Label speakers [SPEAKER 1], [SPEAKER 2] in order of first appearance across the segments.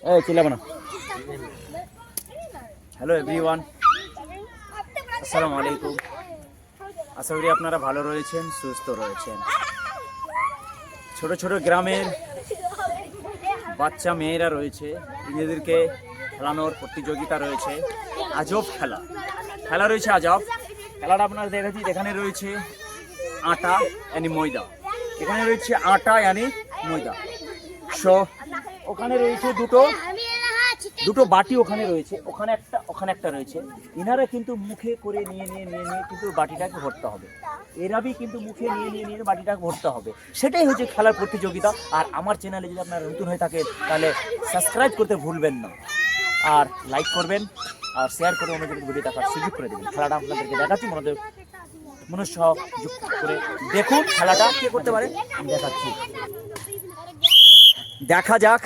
[SPEAKER 1] এই চিল্লাবো না। Hello everyone, আসসালামু আলাইকুম। আশা করি আপনারা ভালো রয়েছেন, সুস্থ রয়েছেন। ছোট ছোট গ্রামের বাচ্চা মেয়েরা রয়েছে, নিজেদেরকে খেলানোর প্রতিযোগিতা রয়েছে। আজব খেলা রয়েছে আজব খেলাটা আপনারা দেখেছি। এখানে রয়েছে আটা यानी ময়দা, এখানে রয়েছে আটা यानी ময়দা। সো ওখানে রয়েছে দুটো বাটি, ওখানে রয়েছে, ওখানে একটা রয়েছে। ইনারা কিন্তু মুখে করে নিয়ে কিন্তু বাটিটাকে ভরতে হবে। এরাবি কিন্তু মুখে নিয়ে বাটিটাকে ভরতে হবে। সেটাই হচ্ছে খেলার প্রতিযোগিতা। আর আমার চ্যানেলে যদি আপনারা নতুন হয়ে থাকেন তাহলে সাবস্ক্রাইব করতে ভুলবেন না, আর লাইক করবেন, আর শেয়ার করে অন্যদের ভিডিও দেখার সুযোগ করে দেবেন। খেলাটা আপনাদেরকে দেখাচ্ছি, মনোযোগ করে দেখুন খেলাটা কে করতে পারে আমি দেখাচ্ছি। দেখা যাক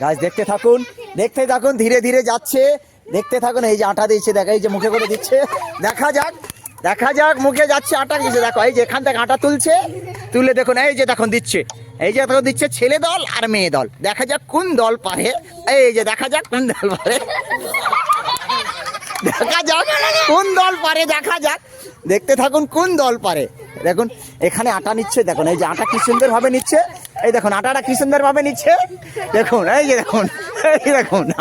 [SPEAKER 1] গাছ, দেখতে থাকুন ধীরে ধীরে যাচ্ছে, দেখতে থাকুন। এই যে আটা দিচ্ছে, দেখা, এই যে মুখে করে দিচ্ছে। দেখা যাক মুখে যাচ্ছে, আটা দিচ্ছে। দেখো এই যে এখান থেকে আটা তুলে দেখুন, এই যে দেখুন দিচ্ছে ছেলে দল আর মেয়ে দল। দেখা যাক কোন দল পারে। এই যে দেখা যাক কোন দল পারে, দেখা যাক দেখতে থাকুন কোন দল পারে। দেখুন এখানে আটা নিচ্ছে, দেখুন এই যে আটা কি সুন্দর ভাবে নিচ্ছে। এই দেখুন আটাটা কি সুন্দর ভাবে নিচ্ছে। দেখুন এই যে দেখুন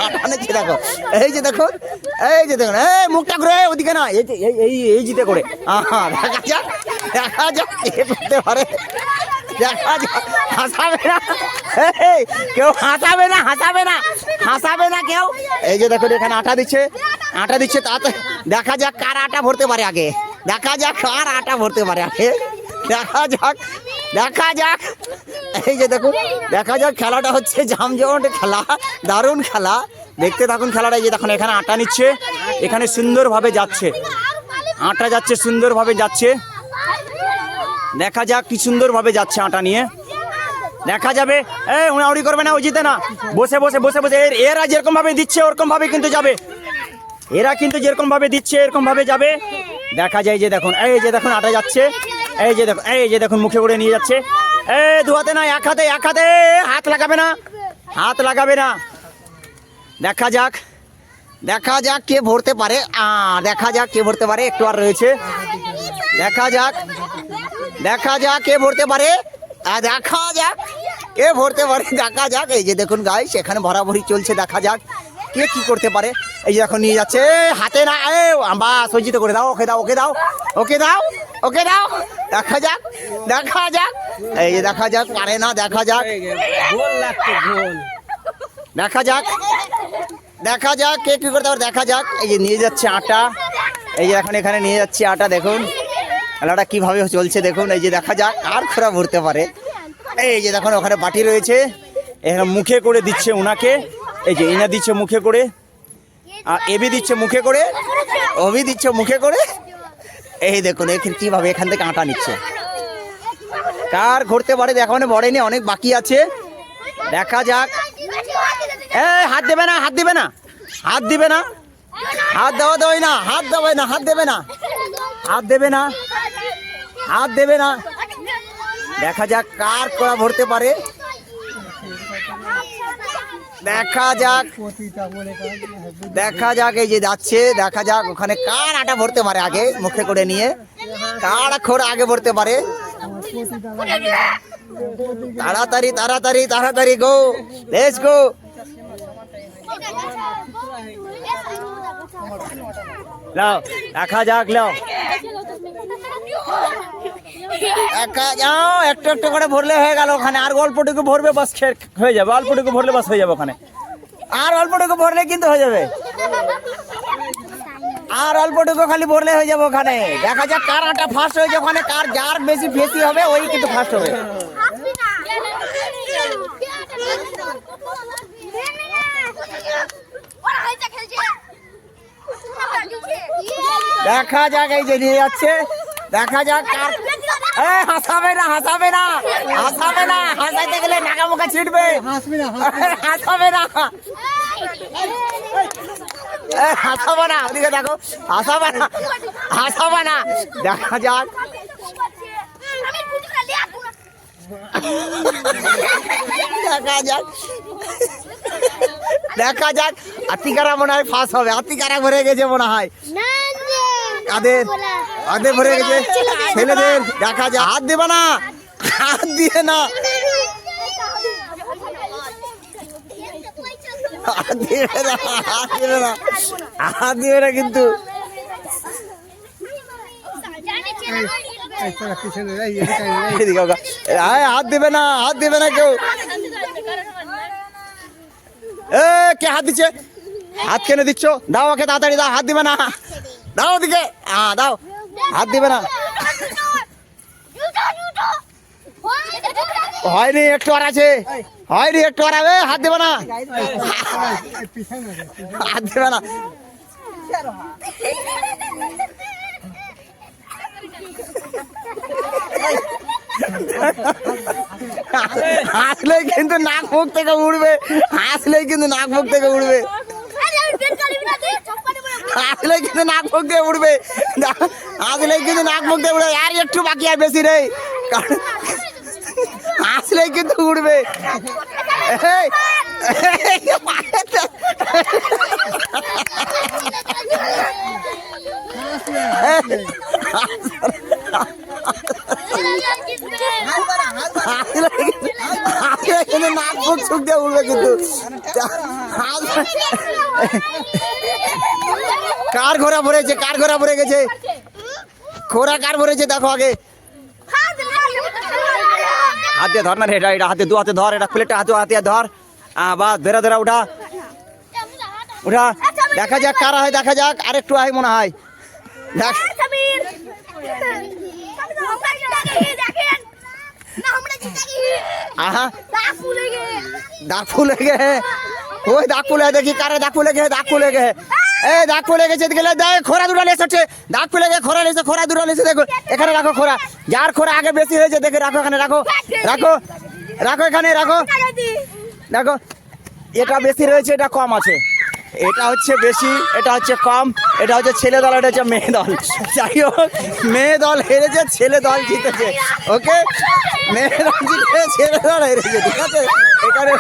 [SPEAKER 1] আটা নিচ্ছে। দেখো এই যে দেখুন এই মুখটা ঘুরে ওদিকে না, এই জিতে করে। দেখা যাক কে করতে পারে। দেখা যাক, হাসাবে না কেউ, হাসাবে না কেউ। এই যে দেখুন এখানে আটা দিচ্ছে। তাতে দেখা যাক কার আটা ভরতে পারে আগে। দেখা যাক এই যে দেখুন, দেখা যাক। খেলাটা হচ্ছে জমজমাট খেলা, দারুণ খেলা। দেখতে থাকুন খেলাটা। এই যে দেখুন এখানে আটা নিচ্ছে, এখানে সুন্দরভাবে যাচ্ছে, আটা যাচ্ছে, সুন্দরভাবে যাচ্ছে। দেখা যাক কি সুন্দরভাবে যাচ্ছে আটা নিয়ে। দেখা যাবে। উড়াউড়ি করবে না, ওই জিতে না। বসে এরা যেরকম ভাবে দিচ্ছে ওরকম ভাবে কিন্তু যাবে। এরা কিন্তু যেরকম ভাবে দিচ্ছে এরকম ভাবে যাবে। দেখা যায় যে দেখুন, এই যে দেখুন আটা যাচ্ছে। এই যে দেখুন মুখে করে নিয়ে যাচ্ছে। দু হাতে না, এক হাতে, হাত লাগাবে না। দেখা যাক কে ভরতে পারে। একটু আর রয়েছে। দেখা যাক কে ভরতে পারে। দেখা যাক এই যে দেখুন গাইস, এখানে ভরাভরি চলছে। দেখা যাক কে কি করতে পারে। এই যে এখন নিয়ে যাচ্ছে, হাতে না, বাস সজ্জিত করে দাও, ওকে দাও। দেখা যাক এই যে দেখা যাক পারে না। দেখা যাক কে কি করতে পারে। দেখা যাক এই যে নিয়ে যাচ্ছে আটা। এই যে এখন এখানে নিয়ে যাচ্ছে আটা। দেখুন খেলাটা কিভাবে চলছে দেখুন। এই যে দেখা যাক আর খোরা ভরতে পারে। এই যে দেখুন ওখানে বাটি রয়েছে, এখানে মুখে করে দিচ্ছে ওনাকে। এই যে ইনা দিচ্ছে মুখে করে, আর এবি দিচ্ছে মুখে করে, অভি দিচ্ছে মুখে করে। এই দেখুন এখানে কিভাবে এখান থেকে আটা নিচ্ছে। কার ঘুরতে পারে এখন বড়েনি, অনেক বাকি আছে। দেখা যাক। হাত দেবে না, হাত দেবে না। হাত দেবে না। দেখা যাক কার করা ভরতে পারে। দেখা যাক এই যে যাচ্ছে। দেখা যাক ওখানে কার আটা ভরতে পারে আগে, মুখে করে নিয়ে কার খোর আগে ভরতে পারে। তাড়াতাড়ি গো, লেটস গো। দেখা যাক, একটু করে ভরলে হয়ে গেল ওখানে। আর অল্পটুকু ভরবে, বাস হয়ে যাবে। অল্পটুকু ভরলে বাস হয়ে যাবে ওখানে। আর অল্পটুকু ভরলে কিন্তু হয়ে যাবে। আর অল্পটুকু খালি ভরলে হয়ে যাবে ওখানে। দেখা যাক কার আটা ফার্স্ট হয়েছে ওখানে। কার যার বেশি ফেসি হবে ওই কিন্তু ফার্স্ট হবে। দেখা যাক এই যে নিয়ে যাচ্ছে। দেখা যাক কার। হাসাবে না, হাসাইতে গেলে নাকা মুখা ছিটবে। হাসাবে না, ওদিকে দেখো, হাসাবে না। দেখা যাক দেখা যাক আতিকারা মনে হয় ফার্স্ট হবে। আতিকারা ভরে গেছে মনে হয়, আদে ভরে গেছে ছেলেদের। দেখা যাক, হাত দেবে না, হাত দিয়ে না, হাত দিবে না, হাত দিবে না, হাত দিবে না কিন্তু। হাত দিবে না, হাত দিবে না কেউ। কে হাত দিচ্ছে? হাত কেন দিচ্ছ? দাও ওকে তাড়াতাড়ি দাও, হাত দিবে না, দাও ওদিকে, দাও, হাত দিবে না। হয়নি, একটু আর আছে, হয়নি, একটু আর হবে, হাত দেবে না, হাত দেবে না। হাসলেই কিন্তু নাক মুখ থেকে উঠবে, হাসলেই কিন্তু নাক মুখ থেকে উঠবে, হাসলেই কিন্তু নাক মুখ দিয়ে উঠবে, হাসলেই কিন্তু নাক মুখ দিয়ে উঠবে। আর একটু বাকি আর বেশি নেই, হাসলেই কিন্তু উঠবে। কিন্তু নাক মুখ চুখ দিয়ে উঠবে কিন্তু। কার ঘোড়া ভরেছে, কার ঘোড়া ভরে গেছে, ঘোড়া কার ভরেছে দেখো আগে। হাত দিয়ে ধর না রে, এটা এটা হাতে, দু হাতে ধর, এটা প্লেটটা হাতে হাতে ধর, বাস ধরে ধরে উঠা উঠা। দেখা যাক কারা হয়, দেখা যাক, আর একটু আয় মনে হয়। দেখ দাগ ফুলে গে, ওই দাগ ফুলে, দেখি কারে দাগ ফুলে গে, দাগ ফুলে গে, এই দাগ ফুলে গেছে গেলে দেখ, খোরা দুটো লেসছে, দাগ ফুলে গে, খোরা লেসে, খোরা দুটো লেসে, দেখো এখানে রাখো খোরা, যার খোরা আগে বেশি হয়েছে দেখে রাখো, এখানে রাখো, রাখো রাখো, এখানে রাখো, দেখো এটা বেশি রয়েছে, এটা কম আছে, এটা হচ্ছে বেশি, এটা হচ্ছে কম, এটা হচ্ছে ছেলে দল, এটা হচ্ছে মেয়ে দল। যাই হোক, মেয়ে দল হেরেছে, ছেলে দল জিতেছে। ওকে, মেয়ে দল জিতে, ছেলে দল হেরেছে, ঠিক আছে। এখানে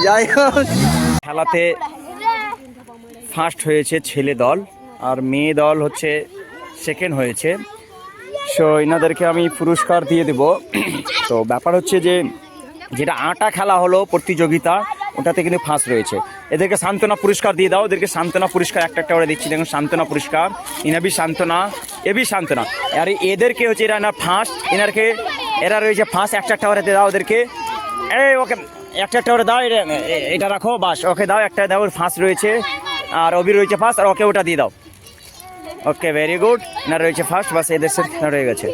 [SPEAKER 1] যাই হোক, খেলাতে ফার্স্ট হয়েছে ছেলে দল, আর মেয়ে দল হচ্ছে সেকেন্ড হয়েছে। সো এনাদেরকে আমি পুরস্কার দিয়ে দেব। তো ব্যাপার হচ্ছে যে যেটা আটা খেলা হলো প্রতিযোগিতা, ওটাতে কিন্তু ফার্স্ট রয়েছে। এদেরকে সান্ত্বনা পুরস্কার দিয়ে দাও, ওদেরকে সান্ত্বনা পুরস্কার একটা একটা করে দিচ্ছি। দেখুন সান্ত্বনা পুরস্কার, ইনাবি সান্ত্বনা, এবি সান্ত্বনা। আর এদেরকে হচ্ছে এরা না ফার্স্ট, এনারকে এরা রয়েছে ফার্স্ট, একটা একটা করে দিয়ে দাও ওদেরকে। এই ওকে একটা একটা করে দাও, এটা রাখো, বাস ওকে দাও, একটা দাও, ফার্স্ট রয়েছে, আর অবি রয়েছে ফার্স্ট, আর ওকে ওটা দিয়ে দাও। ওকে, ভেরি গুড, এনার রয়েছে ফার্স্ট, বাস এদের সেট রয়ে গেছে।